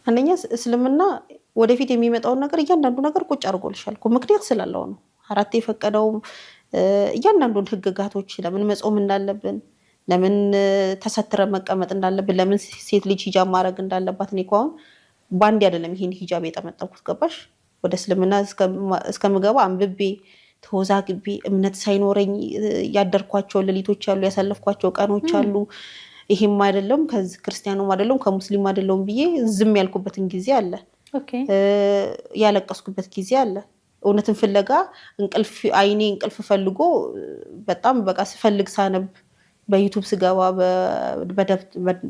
አንደኛ እስልምና ወደፊት የሚመጣውን ነገር እያንዳንዱ ነገር ቁጭ አድርጎልሻል እኮ ምክንያት ስላለው ነው። አራት የፈቀደው እያንዳንዱን ህግጋቶች ለምን መጾም እንዳለብን፣ ለምን ተሰትረን መቀመጥ እንዳለብን፣ ለምን ሴት ልጅ ሂጃብ ማድረግ እንዳለባት። እኔ እኮ አሁን ባንዴ አይደለም ይሄን ሂጃብ የጠመጠምኩት ገባሽ? ወደ እስልምና እስከምገባ አንብቤ ተወዛግቤ እምነት ሳይኖረኝ ያደርኳቸው ሌሊቶች አሉ፣ ያሳለፍኳቸው ቀኖች አሉ። ይሄም አይደለም ከዚህ ክርስቲያኑም አይደለም ከሙስሊም አይደለም ብዬ ዝም ያልኩበትን ጊዜ አለ። ያለቀስኩበት ጊዜ አለ። እውነትን ፍለጋ አይኔ እንቅልፍ ፈልጎ በጣም በቃ ስፈልግ ሳነብ በዩቲዩብ ስገባ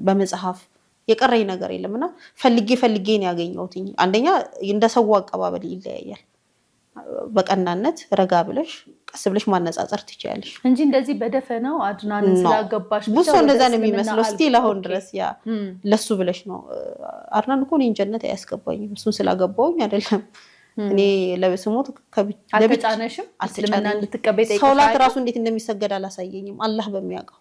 በመጽሐፍ የቀረኝ ነገር የለምና ፈልጌ ነው ያገኘሁት። አንደኛ እንደ ሰው አቀባበል ይለያያል። በቀናነት ረጋ ብለሽ ቀስ ብለሽ ማነጻጸር ትችያለሽ እንጂ እንደዚህ በደፈናው አድናንን ስላገባሽ ብዙ እንደዛ ነው የሚመስለው። ስቲል አሁን ድረስ ያ ለሱ ብለሽ ነው። አድናን እኮ እኔን ጀነት አያስገባኝም እሱን ስላገባውኝ አይደለም። እኔ ለበስሞት አልተጫነሽም እስልምና እንድትቀበይ ጠይቀሻል? ሶላት ራሱ እንዴት እንደሚሰገድ አላሳየኝም። አላህ በሚያውቀው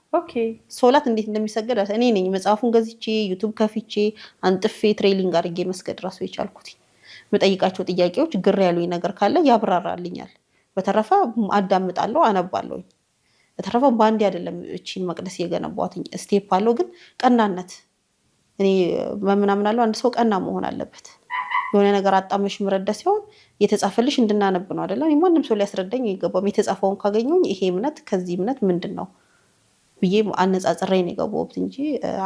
ሶላት እንዴት እንደሚሰገድ እኔ ነኝ መጽሐፉን ገዝቼ ዩቲዩብ ከፍቼ አንጥፌ ትሬሊንግ አድርጌ መስገድ ራሱ የቻልኩት። መጠይቃቸው ጥያቄዎች ግር ያሉኝ ነገር ካለ ያብራራልኛል። በተረፈ አዳምጣለሁ፣ አነባለሁ። በተረፈ ባንዲ አይደለም እቺን መቅደስ የገነባትኝ ስቴፕ አለው። ግን ቀናነት እኔ በምናምን አለው አንድ ሰው ቀና መሆን አለበት። የሆነ ነገር አጣመሽ ምረዳ ሲሆን የተጻፈልሽ እንድናነብ ነው አይደል? ማንም ሰው ሊያስረዳኝ አይገባም። የተጻፈውን ካገኘሁኝ ይሄ እምነት ከዚህ እምነት ምንድነው ብዬ አነጻጽሬ ነው የገባሁት እንጂ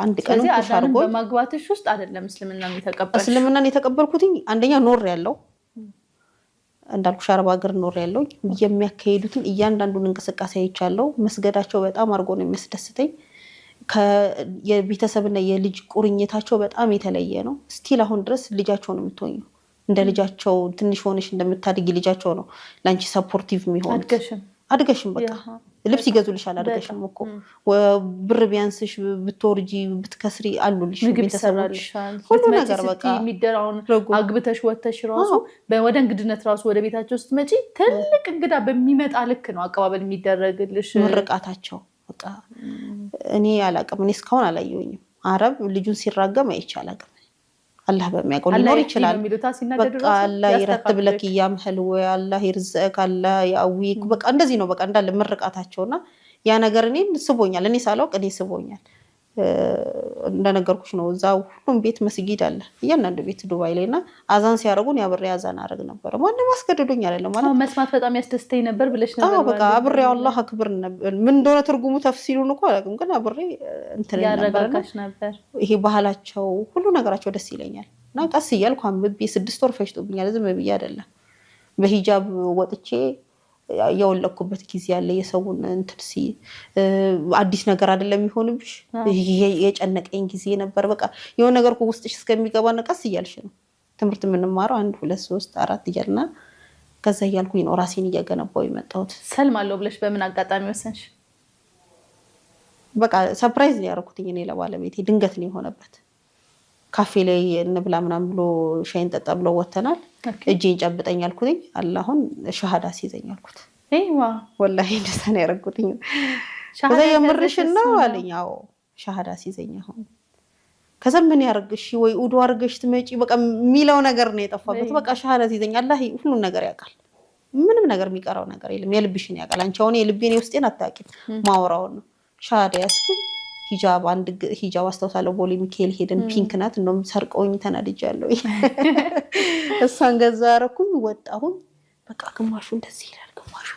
አንድ ቀን ቁሽ አድርጎ በማግባትሽ ውስጥ አይደለም እስልምናን የተቀበልኩት። እስልምናን የተቀበልኩት አንደኛ ኖር ያለው እንዳልኩሽ አረብ ሀገር ኖር ያለው የሚያካሂዱትን እያንዳንዱን እንቅስቃሴ አይቻለሁ። መስገዳቸው በጣም አድርጎ ነው የሚያስደስተኝ። የቤተሰብና የልጅ ቁርኝታቸው በጣም የተለየ ነው። ስቲል አሁን ድረስ ልጃቸው ነው የምትሆኙ። እንደ ልጃቸው ትንሽ ሆነሽ እንደምታድጊ ልጃቸው ነው ለአንቺ ሰፖርቲቭ የሚሆኑት። አድገሽም በቃ ልብስ ይገዙልሻል። አድገሽም እኮ ብር ቢያንስሽ ብትወርጂ ብትከስሪ አሉልሽ ቤተሰቦች ሁሉ ነገር በቃ የሚደራውን አግብተሽ ወተሽ ራሱ ወደ እንግድነት ራሱ ወደ ቤታቸው ስትመጪ ትልቅ እንግዳ በሚመጣ ልክ ነው አቀባበል የሚደረግልሽ። ምርቃታቸው በቃ እኔ አላቅም። እኔ እስካሁን አላየሁኝም አረብ ልጁን ሲራገም አይቼ አላቅም። አላህ በሚያውቀው ሊኖር ይችላል። በቃ አላህ ይረትብ ለክ ያምህል ወይ አላህ ይርዘቅ አላህ ያዊክ በቃ እንደዚህ ነው። በቃ እንዳለ ምርቃታቸውና ያ ነገር እኔን ስቦኛል። እኔ ሳላውቅ እኔ ስቦኛል። እንደነገርኩሽ ነው። እዛው ሁሉም ቤት መስጊድ አለ እያንዳንዱ ቤት ዱባይ ላይና አዛን ሲያረጉን ያብሬ አዛን አረግ ነበር። ማንም አስገድዶኝ አይደለም ማለት መስማት በጣም ያስደስተኝ ነበር ብለሽ ነበር። በቃ አብሬ አላህ አክብር ነበር። ምን እንደሆነ ትርጉሙ ተፍሲሉን እኮ አላውቅም፣ ግን አብሬ እንትን ነበር። ይሄ ባህላቸው ሁሉ ነገራቸው ደስ ይለኛል። እና ቀስ እያልኩ አንብቤ 6 ወር ፈጅቶብኛል። ዝም ብዬ አይደለም በሂጃብ ወጥቼ ያወለኩበት ጊዜ ያለ የሰውን እንትን አዲስ ነገር አይደለም የሚሆንብሽ። የጨነቀኝ ጊዜ ነበር። በቃ የሆነ ነገር እኮ ውስጥሽ እስከሚገባ ቀስ እያልሽ ነው ትምህርት የምንማረው 1 2 3 4 እያልና ከዛ እያልኩኝ ነው ራሴን እያገነባው የመጣሁት። ሰልማለሁ ብለሽ በምን አጋጣሚ ወሰንሽ? በቃ ሰርፕራይዝ ነው ያደረኩት እኔ ለባለቤቴ። ድንገት ነው የሆነበት። ካፌ ላይ እንብላ ምናምን ብሎ ሻይን ጠጣ ብሎ ወተናል። እጄን ጨብጠኝ አልኩኝ። አላሁን ሻሃዳ ሲዘኝ አልኩት። አይዋ ወላሂ እንደዛ ነው ያደረኩትኝ። ከዛ የምርሽን ነው አለኝ። አዎ ሻሃዳ ሲዘኝ አሁን ከዛ ምን ያርግሽ ወይ ኡዱ አርገሽ ትመጪ በቃ የሚለው ነገር ነው የጠፋበት። በቃ ሻሃዳ ሲዘኝ አላህ ሁሉን ነገር ያውቃል። ምንም ነገር የሚቀረው ነገር የለም። የልብሽን ያውቃል። አንቺ አሁን የልቤን የውስጤን አታውቂም። ማውራውን ነው ሻሃዳ ያስኩኝ። ሂጃብ አስታውሳለሁ። ቦሌ ሚካኤል ሄደን ፒንክ ናት። እንደውም ሰርቀውኝ ተናድጃለሁ። እሷን ገዛ አደረኩኝ። ወጣሁኝ። በቃ ግማሹ እንደዚህ ይላል፣ ግማሹ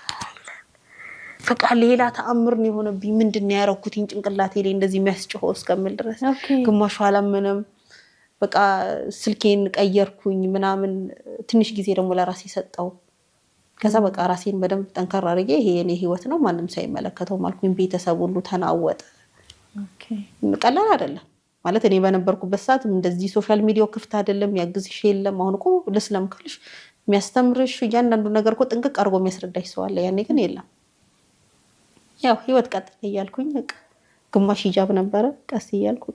በቃ ሌላ ተአምር ነው የሆነብኝ። ምንድን ነው ያደረኩትኝ ጭንቅላቴ ላይ እንደዚህ የሚያስጨሆ እስከምል ድረስ። ግማሹ አላመነም። በቃ ስልኬን ቀየርኩኝ ምናምን። ትንሽ ጊዜ ደግሞ ለራሴ ሰጠው። ከዛ በቃ ራሴን በደንብ ጠንከር አድርጌ ይሄ የኔ ህይወት ነው ማንም ሳይመለከተው ማልኩኝ። ቤተሰብ ሁሉ ተናወጠ። ቀላል አይደለም ማለት እኔ በነበርኩበት ሰዓት እንደዚህ ሶሻል ሚዲያው ክፍት አይደለም፣ ያግዝሽ የለም። አሁን እኮ ለስለም ካልሽ የሚያስተምርሽ እያንዳንዱ ነገር እኮ ጥንቅቅ አድርጎ የሚያስረዳሽ ሰው አለ። ያኔ ግን የለም። ያው ህይወት ቀጥል እያልኩኝ ግማሽ ሂጃብ ነበረ። ቀስ እያልኩ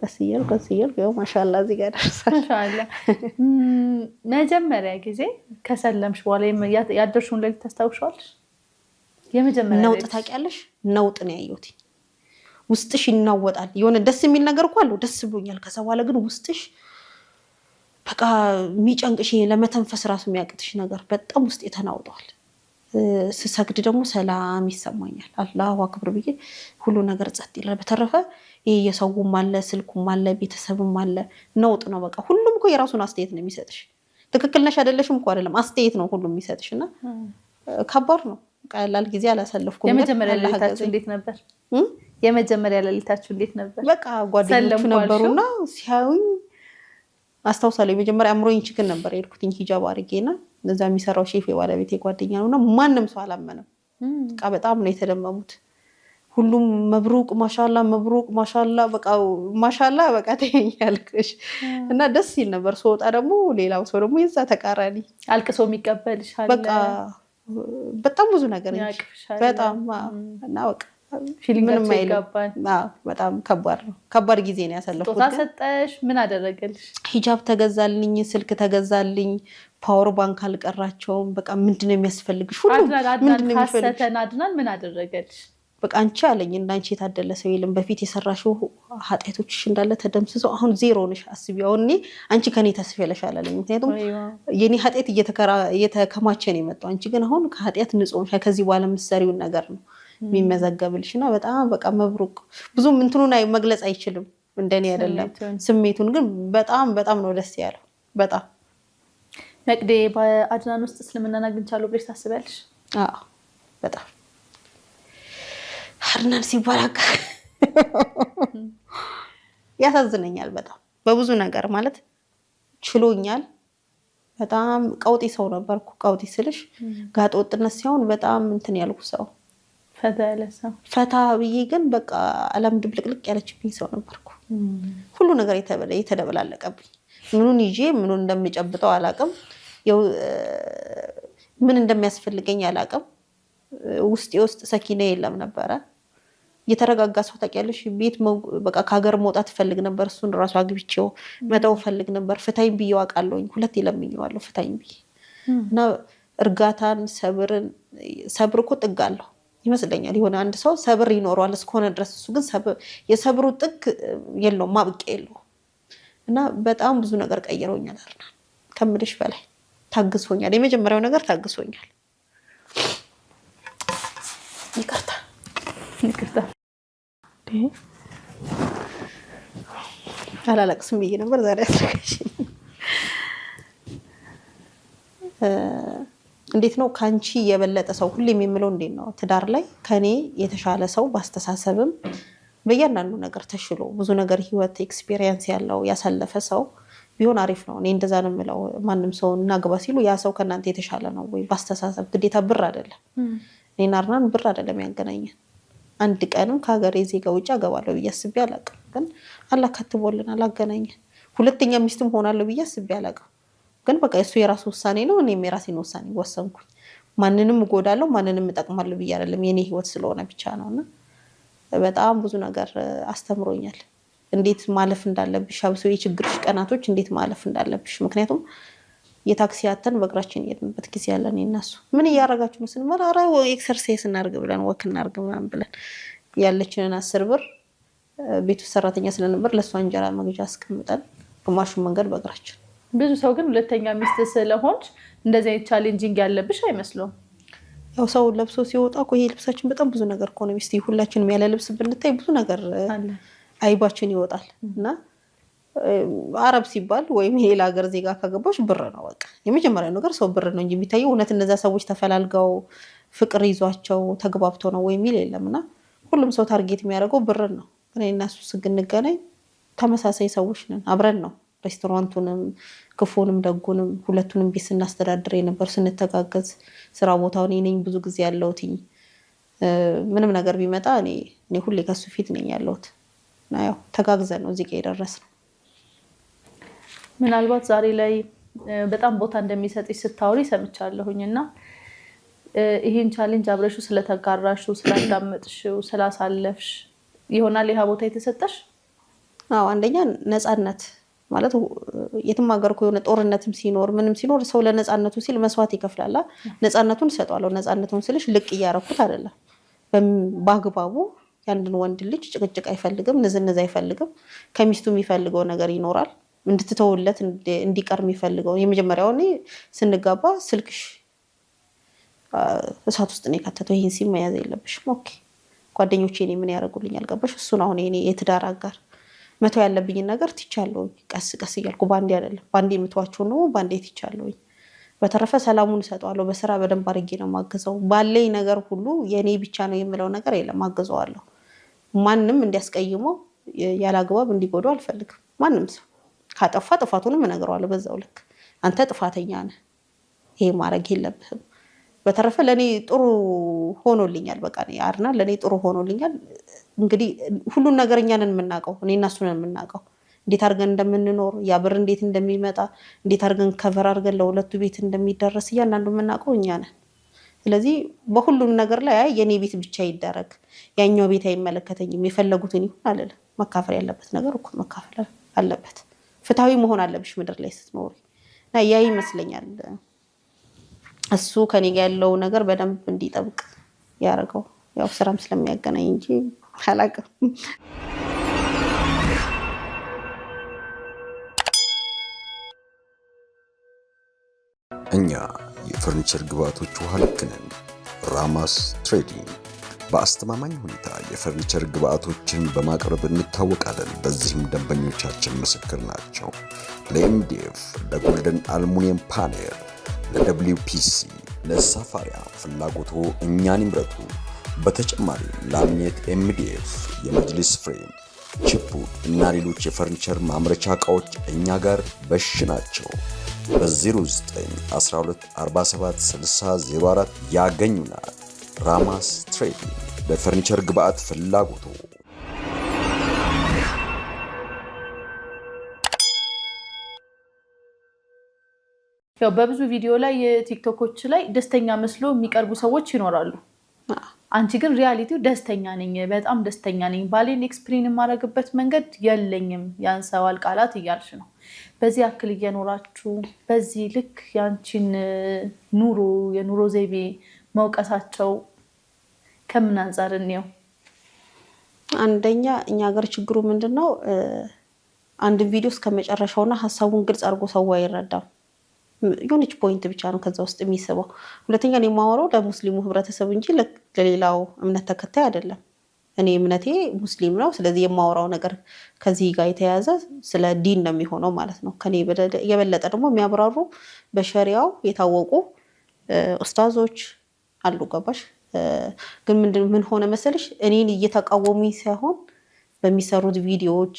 ያው ማሻአላ እዚህ ጋር ደርሳል። ማሻአላ። መጀመሪያ ጊዜ ከሰለምሽ በኋላ ያደርሽውን ሌሊት ታስታውሻለሽ? የመጀመሪያ ነውጥ ታውቂያለሽ? ነውጥ ነው ያየሁት። ውስጥሽ ይናወጣል። የሆነ ደስ የሚል ነገር እኮ አለው። ደስ ብሎኛል። ከዛ በኋላ ግን ውስጥሽ በቃ የሚጨንቅሽ ለመተንፈስ ራሱ የሚያቅትሽ ነገር በጣም ውስጥ የተናውጧል። ስሰግድ ደግሞ ሰላም ይሰማኛል። አላሁ አክበር ብዬ ሁሉ ነገር ጸጥ ይላል። በተረፈ ይሄ የሰውም አለ ስልኩም አለ ቤተሰብም አለ ነውጥ ነው። በቃ ሁሉም እኮ የራሱን አስተያየት ነው የሚሰጥሽ። ትክክል ነሽ አይደለሽም እኮ አይደለም አስተያየት ነው ሁሉም የሚሰጥሽ እና ከባድ ነው። ቀላል ጊዜ አላሳለፍኩም። የመጀመሪያ ሌሊታችሁ እንዴት ነበር? የመጀመሪያ ሌሊታችሁ እንዴት ነበር? በቃ ጓደኞቹ ነበሩና ሲያዩኝ አስታውሳለሁ። የመጀመሪያ አምሮኝ ችግር ነበር የሄድኩትኝ ሂጃብ አድርጌና እዛ የሚሰራው ሼፍ የባለቤቴ ጓደኛ ነውና ማንም ሰው አላመነም። በቃ በጣም ነው የተደመሙት። ሁሉም መብሩቅ ማሻላ መብሩቅ ማሻላ በቃ ማሻላ በቃ ተያያልኩሽ እና ደስ ይል ነበር። ስወጣ ደግሞ ሌላው ሰው ደግሞ የዛ ተቃራኒ አልቅሶ የሚቀበልሽ አለ። በቃ በጣም ብዙ ነገር በጣም እና በቃ ፊሊንግም ይገባል። በጣም ከባድ ነው። ከባድ ጊዜ ነው ያሳለፍኩት። ስጦታ ሰጠሽ? ምን አደረገልሽ? ሂጃብ ተገዛልኝ፣ ስልክ ተገዛልኝ፣ ፓወር ባንክ አልቀራቸውም። በቃ ምንድነው የሚያስፈልግሽ? ሁሉ ምንድነው የሚፈልግሽ? አድናን ምን አደረገልሽ? በቃ አንቺ አለኝ እንዳንቺ የታደለ ሰው የለም። በፊት የሰራሽው ኃጢአቶችሽ እንዳለ ተደምስሰው አሁን ዜሮ ነሽ። አስቢ አሁን እኔ አንቺ ከኔ ተስፈለሽ አላለኝ። ምክንያቱም የኔ ኃጢአት እየተከማቸ ነው የመጣው። አንቺ ግን አሁን ከኃጢአት ንጹህ ነሽ። ከዚህ በኋላ የምትሰሪውን ነገር ነው የሚመዘገብልሽ እና በጣም በቃ መብሩቅ። ብዙም እንትኑን መግለጽ አይችልም እንደኔ አይደለም ስሜቱን፣ ግን በጣም በጣም ነው ደስ ያለው። በጣም መቅዴ በአድናን ውስጥ እስልምናን አግኝቻለሁ ብለሽ ታስቢያለሽ? አዎ በጣም አድናን ሲባል ያሳዝነኛል በጣም በብዙ ነገር ማለት ችሎኛል። በጣም ቀውጢ ሰው ነበርኩ። ቀውጢ ስልሽ ጋጥ ወጥነት ሲሆን በጣም እንትን ያልኩ ሰው ፈታ ያለ ሰው ፈታ ብዬ ግን በቃ አለም ድብልቅልቅ ያለችብኝ ሰው ነበርኩ። ሁሉ ነገር የተደበላለቀብኝ ምኑን ይዤ ምኑን እንደምጨብጠው አላቅም። ምን እንደሚያስፈልገኝ አላቅም። ውስጥ ሰኪና የለም ነበረ። የተረጋጋ ሰው ታውቂያለሽ። ቤት በቃ ከሀገር መውጣት ፈልግ ነበር። እሱን ራሱ አግብቼው መተው ፈልግ ነበር። ፍታኝ ብዬው አውቃለሁኝ። 2 ለምኜዋለሁ ፍታኝ ብዬ እና እርጋታን ሰብር እኮ ጥግ አለው ይመስለኛል። የሆነ አንድ ሰው ሰብር ይኖረዋል እስከሆነ ድረስ፣ እሱ ግን የሰብሩ ጥግ የለውም፣ ማብቂያ የለውም። እና በጣም ብዙ ነገር ቀይሮኛል አድናን ከምልሽ በላይ ታግሶኛል። የመጀመሪያው ነገር ታግሶኛል። ይቅርታ አላለቅስም ብዬ ነበር ዛሬ አስረጋሽ። እንዴት ነው ከአንቺ የበለጠ ሰው ሁሌም የምለው እንዴት ነው ትዳር ላይ ከኔ የተሻለ ሰው ባስተሳሰብም በእያንዳንዱ ነገር ተሽሎ ብዙ ነገር ህይወት ኤክስፒሪየንስ ያለው ያሳለፈ ሰው ቢሆን አሪፍ ነው። እኔ እንደዛ ነው የምለው። ማንም ሰው እናግባ ሲሉ ያ ሰው ከእናንተ የተሻለ ነው ወይ ባስተሳሰብ። ግዴታ ብር አይደለም። እኔና አድናን ብር አይደለም ያገናኘን። አንድ ቀንም ከሀገሬ ዜጋ ውጭ አገባለሁ ብዬ አስቤ አላውቅም። ግን አላህ ከትቦልን አላገናኘን። ሁለተኛ ሚስትም ሆናለሁ ብዬ አስቤ አላውቅም። ግን በቃ እሱ የራሱ ውሳኔ ነው፣ እኔም የራሴን ውሳኔ ወሰንኩኝ። ማንንም እጎዳለሁ ማንንም እጠቅማለሁ ብዬ አይደለም፣ የኔ ህይወት ስለሆነ ብቻ ነውና በጣም ብዙ ነገር አስተምሮኛል። እንዴት ማለፍ እንዳለብሽ፣ አብሶ የችግርሽ ቀናቶች እንዴት ማለፍ እንዳለብሽ። ምክንያቱም የታክሲ አተን በእግራችን የሄድንበት ጊዜ ያለን እነሱ ምን እያደረጋችሁ ነው ስንመራ፣ ኧረ ኤክሰርሳይዝ እናድርግ ብለን ወክ እናድርግ ምናምን ብለን ያለችንን 10 ብር ቤቱ ሰራተኛ ስለነበር ለእሷ እንጀራ መግዣ አስቀምጠን ግማሹን መንገድ በእግራችን። ብዙ ሰው ግን ሁለተኛ ሚስት ስለሆንሽ እንደዚህ አይነት ቻሌንጂንግ ያለብሽ አይመስለውም። ያው ሰው ለብሶ ሲወጣ እኮ ይሄ ልብሳችን በጣም ብዙ ነገር እኮ ነው። ሚስት ሁላችንም ያለ ልብስ ብንታይ ብዙ ነገር አይባችን ይወጣል። እና አረብ ሲባል ወይም ሌላ ሀገር ዜጋ ካገባሽ ብር ነው በቃ የመጀመሪያው ነገር። ሰው ብር ነው እንጂ የሚታየው እውነት እነዛ ሰዎች ተፈላልገው ፍቅር ይዟቸው ተግባብተው ነው ወይ የሚል የለም። እና ሁሉም ሰው ታርጌት የሚያደርገው ብር ነው። እኔ እና እሱ ስንገናኝ ተመሳሳይ ሰዎች ነን። አብረን ነው ሬስቶራንቱንም ክፉንም ደጉንም ሁለቱንም ቤት ስናስተዳድር የነበር ስንተጋገዝ። ስራ ቦታው እኔ ነኝ ብዙ ጊዜ ያለሁት። ምንም ነገር ቢመጣ እኔ ሁሌ ከሱ ፊት ነኝ ያለሁት። እና ያው ተጋግዘን ነው እዚህ ጋር የደረስነው። ምናልባት ዛሬ ላይ በጣም ቦታ እንደሚሰጥሽ ስታወሪ ሰምቻለሁኝ እና ይሄን ቻሌንጅ አብረሽው ስለተጋራሽው፣ ስላዳመጥሽው፣ ስላሳለፍሽ ይሆናል ይሄ ቦታ የተሰጠሽ? አዎ አንደኛ ነፃነት ማለት የትም ሀገር እኮ የሆነ ጦርነትም ሲኖር ምንም ሲኖር ሰው ለነፃነቱ ሲል መስዋዕት ይከፍላል። ነፃነቱን እሰጠዋለሁ። ነፃነቱን ስልሽ ልቅ እያረኩት አይደለም። በአግባቡ ያንድን ወንድ ልጅ ጭቅጭቅ አይፈልግም፣ ንዝንዝ አይፈልግም። ከሚስቱ የሚፈልገው ነገር ይኖራል። እንድትተውለት እንዲቀር የሚፈልገው የመጀመሪያው እኔ ስንጋባ ስልክሽ እሳት ውስጥ ነው የከተተው ይሄን ሲም መያዝ የለብሽም ኦኬ ጓደኞቼ እኔ ምን ያደርጉልኛል ገባሽ እሱን አሁን እኔ የትዳር አጋር መተው ያለብኝ ነገር ትቻለሁ ቀስ ቀስ እያልኩ ባንዴ አይደለም ባንዴ የምትዋቸው ነው ባንዴ ትቻለሁ በተረፈ ሰላሙን ሰጣዋለሁ በስራ በደንብ አድርጌ ነው ማገዘው ባለኝ ነገር ሁሉ የኔ ብቻ ነው የምለው ነገር የለም አገዘዋለሁ ማንንም እንዲያስቀይመው ያላግባብ እንዲጎዳው አልፈልግም ማንንም ሰው ካጠፋ ጥፋቱንም እነግረዋለሁ በዛው ልክ አንተ ጥፋተኛ ነህ ይሄ ማድረግ የለብህም በተረፈ ለኔ ጥሩ ሆኖልኛል በቃ አርና ለኔ ጥሩ ሆኖልኛል እንግዲህ ሁሉን ነገር እኛ ነን የምናውቀው እኔና እሱ ነን የምናውቀው እንዴት አድርገን እንደምንኖር ያብር እንዴት እንደሚመጣ እንዴት አድርገን ከቨር አድርገን ለሁለቱ ቤት እንደሚደረስ እያንዳንዱ የምናውቀው እኛ ነን ስለዚህ በሁሉም ነገር ላይ የኔ ቤት ብቻ ይደረግ ያኛው ቤት አይመለከተኝም የፈለጉትን ይሁን አለለ መካፈል ያለበት ነገር እኮ መካፈል አለበት ፍትሃዊ መሆን አለብሽ ምድር ላይ ስትኖሪ እና ያ ይመስለኛል እሱ ከኔ ጋር ያለው ነገር በደንብ እንዲጠብቅ ያደርገው ያው ስራም ስለሚያገናኝ እንጂ አላውቅም እኛ የፈርኒቸር ግብአቶች ውሃ ልክ ነን። ራማስ ትሬዲንግ በአስተማማኝ ሁኔታ የፈርኒቸር ግብአቶችን በማቅረብ እንታወቃለን። በዚህም ደንበኞቻችን ምስክር ናቸው። ለኤምዲኤፍ፣ ለጎልደን አልሙኒየም ፓኔል፣ ለWPC፣ ለሳፋሪያ ፍላጎቶ እኛን ይምረጡ። በተጨማሪ ላሚኔት፣ ኤምዲኤፍ፣ የመጅሊስ ፍሬም፣ ቺፕውድ እና ሌሎች የፈርኒቸር ማምረቻ ዕቃዎች እኛ ጋር በሽ ናቸው። በ0912 47 60 04 ያገኙናል። ራማስ ትሬዲንግ በፈርኒቸር ግብአት ፍላጎቶ። ያው በብዙ ቪዲዮ ላይ የቲክቶኮች ላይ ደስተኛ መስሎ የሚቀርቡ ሰዎች ይኖራሉ። አንቺ ግን ሪያሊቲው ደስተኛ ነኝ፣ በጣም ደስተኛ ነኝ፣ ባሌን ኤክስፕሪን የማደርግበት መንገድ የለኝም፣ ያንሰዋል ቃላት እያልሽ ነው። በዚህ አክል እየኖራችሁ በዚህ ልክ ያንቺን ኑሮ የኑሮ ዘይቤ መውቀሳቸው ከምን አንፃር ነው? አንደኛ እኛ ሀገር ችግሩ ምንድነው? አንድ ቪዲዮ እስከ መጨረሻውና ሐሳቡን ግልጽ አድርጎ ሰው አይረዳም። የሆነች ፖይንት ብቻ ነው ከዛ ውስጥ የሚስበው። ሁለተኛ እኔ የማወራው ለሙስሊሙ ህብረተሰብ እንጂ ለሌላው እምነት ተከታይ አይደለም። እኔ እምነቴ ሙስሊም ነው። ስለዚህ የማወራው ነገር ከዚህ ጋር የተያያዘ ስለ ዲን ነው የሚሆነው ማለት ነው። ከኔ የበለጠ ደግሞ የሚያብራሩ በሸሪያው የታወቁ ኡስታዞች አሉ። ገባሽ? ግን ምን ሆነ መሰለሽ እኔን እየተቃወሙኝ ሳይሆን በሚሰሩት ቪዲዮዎች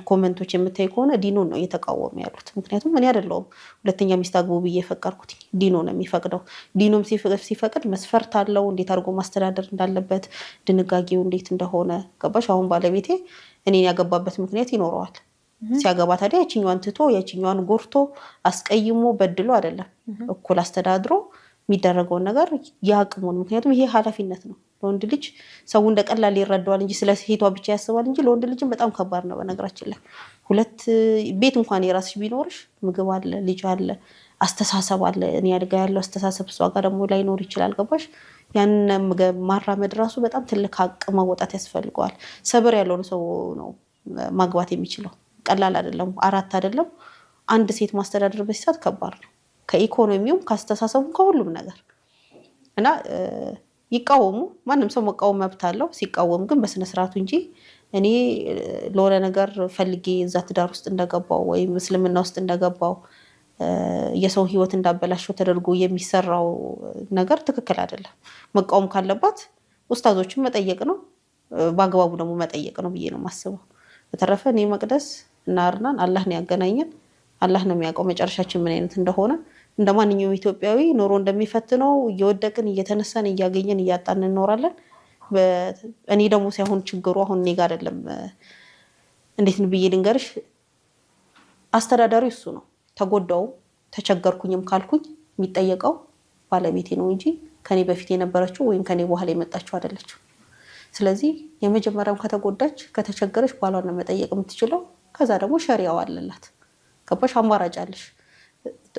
ኮሜንቶች የምታይ ከሆነ ዲኑን ነው እየተቃወሙ ያሉት። ምክንያቱም እኔ አይደለሁም ሁለተኛ ሚስት አግቡ ብዬ የፈቀድኩት፣ ዲኑ ነው የሚፈቅደው። ዲኑም ሲፈቅድ መስፈርት አለው፣ እንዴት አድርጎ ማስተዳደር እንዳለበት ድንጋጌው እንዴት እንደሆነ ገባሽ? አሁን ባለቤቴ እኔን ያገባበት ምክንያት ይኖረዋል። ሲያገባ ታዲያ ያችኛዋን ትቶ ያችኛዋን ጎርቶ አስቀይሞ በድሎ አይደለም፣ እኩል አስተዳድሮ የሚደረገውን ነገር ያቅሙን። ምክንያቱም ይሄ ኃላፊነት ነው። ለወንድ ልጅ ሰው እንደቀላል ይረዳዋል እንጂ ስለ ሴቷ ብቻ ያስባል እንጂ ለወንድ ልጅም በጣም ከባድ ነው። በነገራችን ላይ ሁለት ቤት እንኳን የራስሽ ቢኖርሽ ምግብ አለ፣ ልጅ አለ፣ አስተሳሰብ አለ። እኔ ያድጋ ያለው አስተሳሰብ እሷ ጋር ደግሞ ላይኖር ይችላል። ገባሽ? ያን ማራመድ ራሱ በጣም ትልቅ ሀቅ መወጣት ያስፈልገዋል። ሰብር ያለውን ሰው ነው ማግባት የሚችለው። ቀላል አይደለም። አራት አይደለም አንድ ሴት ማስተዳደር በሲሳት ከባድ ነው። ከኢኮኖሚውም ካስተሳሰቡም ከሁሉም ነገር እና ይቃወሙ። ማንም ሰው መቃወም መብት አለው። ሲቃወም ግን በስነስርዓቱ እንጂ እኔ ለሆነ ነገር ፈልጌ እዛ ትዳር ውስጥ እንደገባው ወይም እስልምና ውስጥ እንደገባው የሰው ሕይወት እንዳበላሸው ተደርጎ የሚሰራው ነገር ትክክል አይደለም። መቃወም ካለባት ኡስታዞችን መጠየቅ ነው፣ በአግባቡ ደግሞ መጠየቅ ነው ብዬ ነው የማስበው። በተረፈ እኔ መቅደስ እና አርናን አላህ ነው ያገናኘን። አላህ ነው የሚያውቀው መጨረሻችን ምን አይነት እንደሆነ። እንደማንኛውም ኢትዮጵያዊ ኑሮ እንደሚፈትነው እየወደቅን እየተነሳን እያገኘን እያጣን እንኖራለን። እኔ ደግሞ ሳይሆን ችግሩ አሁን እኔ ጋር አይደለም። እንዴት ነው ብዬ ልንገርሽ? አስተዳዳሪው እሱ ነው። ተጎዳው ተቸገርኩኝም ካልኩኝ የሚጠየቀው ባለቤቴ ነው እንጂ ከኔ በፊት የነበረችው ወይም ከኔ በኋላ የመጣችው አይደለችው። ስለዚህ የመጀመሪያው ከተጎዳች ከተቸገረች በኋላ ነው መጠየቅ የምትችለው። ከዛ ደግሞ ሸሪያው አለላት። ገባሽ? አማራጭ አለሽ።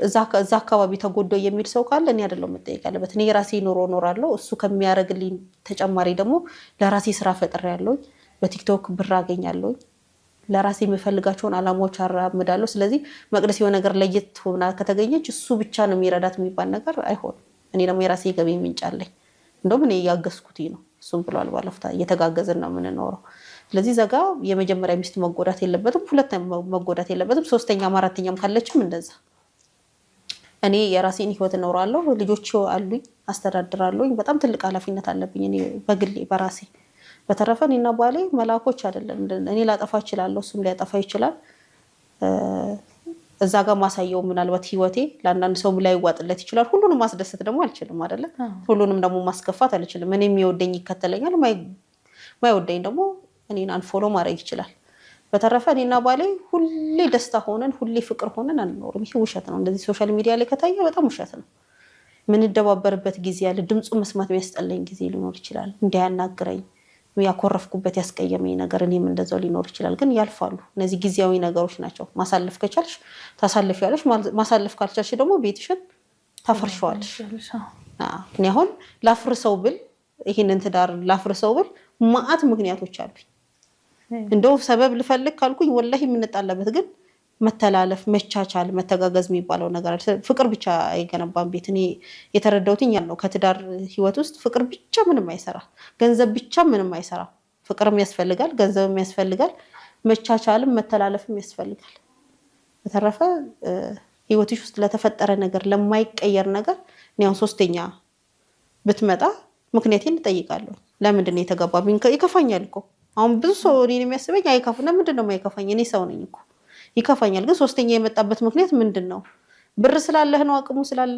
እዛ አካባቢ ተጎዶ የሚል ሰው ካለ እኔ አይደለም መጠየቅ ያለበት። እኔ የራሴ ኑሮ እኖራለሁ። እሱ ከሚያደርግልኝ ተጨማሪ ደግሞ ለራሴ ስራ ፈጥሬያለሁ። በቲክቶክ ብር አገኛለሁ። ለራሴ የምፈልጋቸውን አላማዎች አራምዳለሁ። ስለዚህ መቅደስ የሆነ ነገር ለየት ሆና ከተገኘች እሱ ብቻ ነው የሚረዳት የሚባል ነገር አይሆንም። እኔ ደግሞ የራሴ ገቢ ምንጭ አለኝ። እንደውም እኔ እያገዝኩት ነው፣ እሱም ብሏል ባለፈው እየተጋገዝን ነው የምንኖረው። ስለዚህ ዘጋ የመጀመሪያ ሚስት መጎዳት የለበትም፣ ሁለተኛ መጎዳት የለበትም፣ ሶስተኛም አራተኛም ካለችም እንደዛ። እኔ የራሴን ህይወት እኖራለሁ፣ ልጆች አሉኝ፣ አስተዳድራለሁ። በጣም ትልቅ ኃላፊነት አለብኝ እኔ በግሌ በራሴ። በተረፈ እኔና ባሌ መላኮች አይደለም። እኔ ላጠፋ እችላለሁ፣ እሱም ሊያጠፋ ይችላል። እዛ ጋር ማሳየው ምናልባት ህይወቴ ለአንዳንድ ሰው ላይ ይዋጥለት ይችላል። ሁሉንም ማስደሰት ደግሞ አልችልም አይደለ? ሁሉንም ደግሞ ማስከፋት አልችልም። እኔ የሚወደኝ ይከተለኛል፣ ማይወደኝ ደግሞ እኔን አንፎሎ ማድረግ ይችላል። በተረፈ እኔና ባሌ ሁሌ ደስታ ሆነን ሁሌ ፍቅር ሆነን አንኖርም። ይሄ ውሸት ነው። እንደዚህ ሶሻል ሚዲያ ላይ ከታየ በጣም ውሸት ነው። ምንደባበርበት ጊዜ ያለ ድምፁ መስማት የሚያስጠላኝ ጊዜ ሊኖር ይችላል። እንዲያናግረኝ ያኮረፍኩበት ያስቀየመኝ ነገር እኔም እንደዛው ሊኖር ይችላል። ግን ያልፋሉ። እነዚህ ጊዜያዊ ነገሮች ናቸው። ማሳለፍ ከቻልሽ ታሳልፊያለሽ፣ ማሳለፍ ካልቻልሽ ደግሞ ቤትሽን ታፈርሻለሽ። እኔ አሁን ላፍርሰው ብል ይሄንን ትዳር ላፍርሰው ብል ማአት ምክንያቶች አሉኝ። እንደው ሰበብ ልፈልግ ካልኩኝ ወላሂ የምንጣላበት ግን መተላለፍ፣ መቻቻል፣ መተጋገዝ የሚባለው ነገር ፍቅር ብቻ አይገነባም ቤት። እኔ የተረዳሁትኝ ያለው ከትዳር ህይወት ውስጥ ፍቅር ብቻ ምንም አይሰራ፣ ገንዘብ ብቻ ምንም አይሰራ። ፍቅርም ያስፈልጋል፣ ገንዘብም ያስፈልጋል፣ መቻቻልም መተላለፍም ያስፈልጋል። በተረፈ ህይወትሽ ውስጥ ለተፈጠረ ነገር ለማይቀየር ነገር እኔ አሁን ሶስተኛ ብትመጣ ምክንያቴን እጠይቃለሁ። ለምንድን ነው የተገባብኝ? ይከፋኛል እኮ አሁን ብዙ ሰው እኔን የሚያስበኝ አይከፋ። ለምንድን ነው የማይከፋኝ? እኔ ሰው ነኝ እኮ ይከፋኛል። ግን ሶስተኛ የመጣበት ምክንያት ምንድን ነው? ብር ስላለህ ነው? አቅሙ ስላለ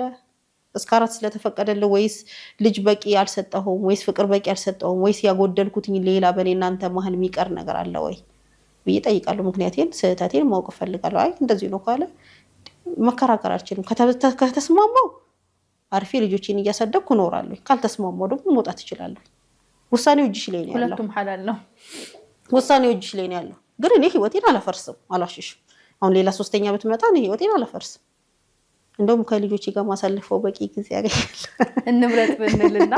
እስከ 4 ስለተፈቀደልህ? ወይስ ልጅ በቂ አልሰጠሁም? ወይስ ፍቅር በቂ አልሰጠሁም? ወይስ ያጎደልኩትኝ ሌላ በእኔ እናንተ መሀል የሚቀር ነገር አለ ወይ ብዬ እጠይቃለሁ። ምክንያቴን ስህተቴን ማወቅ እፈልጋለሁ። አይ እንደዚህ ነው ካለ መከራከር አልችልም። ከተስማማው አርፌ ልጆቼን እያሳደግኩ እኖራለሁ። ካልተስማማው ደግሞ መውጣት እችላለሁ። ውሳኔው እጅሽ ላይ ነው ያለው። ሁለቱም ሐላል ነው። ውሳኔው እጅሽ ላይ ነው ያለው። ግን እኔ ህይወቴን አላፈርስም፣ አላሽሽም። አሁን ሌላ ሶስተኛ ብትመጣ እኔ ህይወቴን አላፈርስም። እንደውም ከልጆቼ ጋር ማሳልፈው በቂ ጊዜ ያገኛል። እንምረጥ ብንልና